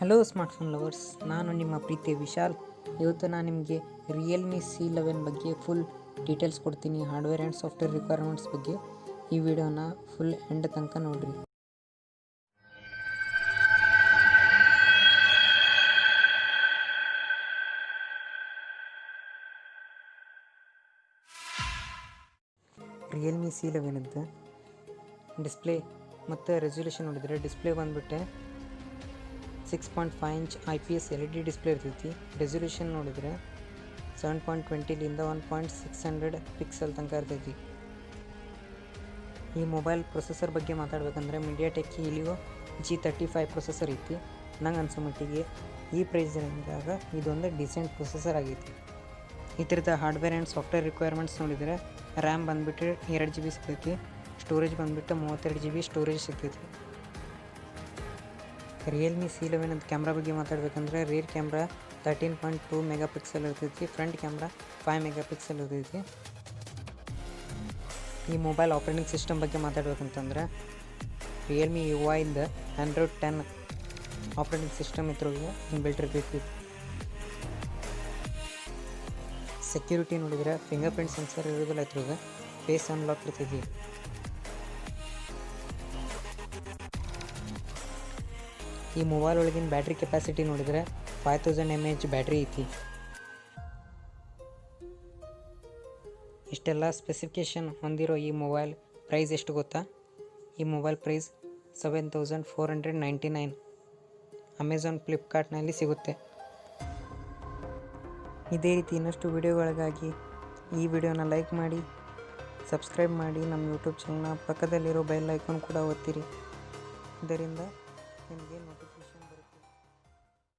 Hello smartphone lovers, ನಾನು ನಿಮ್ಮ ಪ್ರೀತಿಯ ವಿಶಾಲ್. ಇವತ್ತು ನಾನು ನಿಮಗೆ ರಿಯಲ್ಮಿ C11 ಬಗ್ಗೆ ಫುಲ್ ಡೀಟೇಲ್ಸ್ ಕೊಡ್ತೀನಿ. ಹಾರ್ಡ್ವೇರ್ ಆ್ಯಂಡ್ ಸಾಫ್ಟ್ವೇರ್ ರಿಕ್ವೈರ್ಮೆಂಟ್ಸ್ ಬಗ್ಗೆ ಈ ವಿಡಿಯೋನ ಫುಲ್ ಎಂಡ್ ತನಕ ನೋಡಿರಿ. ರಿಯಲ್ಮಿ C11 ಡಿಸ್ಪ್ಲೇ ಮತ್ತು ರೆಸಲ್ಯೂಷನ್ ನೋಡಿದರೆ ಡಿಸ್ಪ್ಲೇ ಬಂದುಬಿಟ್ಟೆ 6.5 ಇಂಚ್ IPS LED ಡಿಸ್ಪ್ಲೇ ಇರ್ತೈತಿ. ರೆಸಲ್ಯೂಷನ್ ನೋಡಿದರೆ 7.20ಲಿಂದ 1.600 ಪಿಕ್ಸೆಲ್ ತನಕ ಇರ್ತೈತಿ. ಈ ಮೊಬೈಲ್ ಪ್ರೊಸೆಸರ್ ಬಗ್ಗೆ ಮಾತಾಡಬೇಕಂದ್ರೆ ಮೀಡಿಯಾಟೆಕ್ ಹೀಲಿಯೋ G35 ಪ್ರೊಸೆಸರ್ ಐತಿ. ನಂಗೆ ಅನ್ಸೋ ಮಟ್ಟಿಗೆ ಈ ಪ್ರೈಸ್ದಾಗ ಇದೊಂದು ಡಿಸೆಂಟ್ ಪ್ರೊಸೆಸರ್ ಆಗೈತಿ. ಇದರದ ಹಾರ್ಡ್ವೇರ್ ಆ್ಯಂಡ್ ಸಾಫ್ಟ್ವೇರ್ ರಿಕ್ವೈರ್ಮೆಂಟ್ಸ್ ನೋಡಿದರೆ ರ್ಯಾಮ್ ಬಂದುಬಿಟ್ಟು 2 GB ಸಿಗ್ತೈತಿ. ಸ್ಟೋರೇಜ್ ಬಂದುಬಿಟ್ಟು 32 GB ಸ್ಟೋರೇಜ್ ಸಿಗ್ತೈತಿ. ರಿಯಲ್ಮಿ C11 ಕ್ಯಾಮ್ರಾ ಬಗ್ಗೆ ಮಾತಾಡಬೇಕಂದ್ರೆ ರೇರ್ ಕ್ಯಾಮ್ರಾ 13.2 ಮೆಗಾ ಪಿಕ್ಸೆಲ್ ಇರ್ತೈತಿ. ಫ್ರಂಟ್ ಕ್ಯಾಮ್ರಾ 5 ಮೆಗಾ ಪಿಕ್ಸೆಲ್ ಇರ್ತೈತಿ. ಈ ಮೊಬೈಲ್ ಆಪ್ರೇಟಿಂಗ್ ಸಿಸ್ಟಮ್ ಬಗ್ಗೆ ಮಾತಾಡ್ಬೇಕಂತಂದ್ರೆ Realme UI Android 10 operating system ಇದ್ರಿಗೆ ಇನ್ಬಿಲ್ಟ್ ಇರ್ತೈತಿ. ಸೆಕ್ಯೂರಿಟಿ ನೋಡಿದರೆ ಫಿಂಗರ್ ಪ್ರಿಂಟ್ ಸೆನ್ಸರ್ ಇರೋದಿಲ್ಲ, ಇದ್ರಿಗೆ ಫೇಸ್ ಅನ್ಲಾಕ್ ಇರ್ತೈತಿ. ಈ ಮೊಬೈಲ್ ಒಳಗಿನ ಬ್ಯಾಟ್ರಿ ಕೆಪಾಸಿಟಿ ನೋಡಿದರೆ 5000 mAh ಬ್ಯಾಟ್ರಿ ಐತಿ. ಇಷ್ಟೆಲ್ಲ ಸ್ಪೆಸಿಫಿಕೇಷನ್ ಹೊಂದಿರೋ ಈ ಮೊಬೈಲ್ ಪ್ರೈಸ್ ಎಷ್ಟು ಗೊತ್ತಾ? ಈ ಮೊಬೈಲ್ ಪ್ರೈಸ್ 7499 ಅಮೆಝಾನ್ ಫ್ಲಿಪ್ಕಾರ್ಟ್ನಲ್ಲಿ ಸಿಗುತ್ತೆ. ಇದೇ ರೀತಿ ಇನ್ನಷ್ಟು ವಿಡಿಯೋಗಳಿಗಾಗಿ ಈ ವಿಡಿಯೋನ ಲೈಕ್ ಮಾಡಿ, ಸಬ್ಸ್ಕ್ರೈಬ್ ಮಾಡಿ. ನಮ್ಮ ಯೂಟ್ಯೂಬ್ ಚಾನಲ್ನ ಪಕ್ಕದಲ್ಲಿರೋ ಬೆಲ್ ಐಕಾನ್ ಕೂಡ ಒತ್ತಿರಿ. ಇದರಿಂದ ನಿಮಗೆ ನೋಟಿಫಿಕೇಶನ್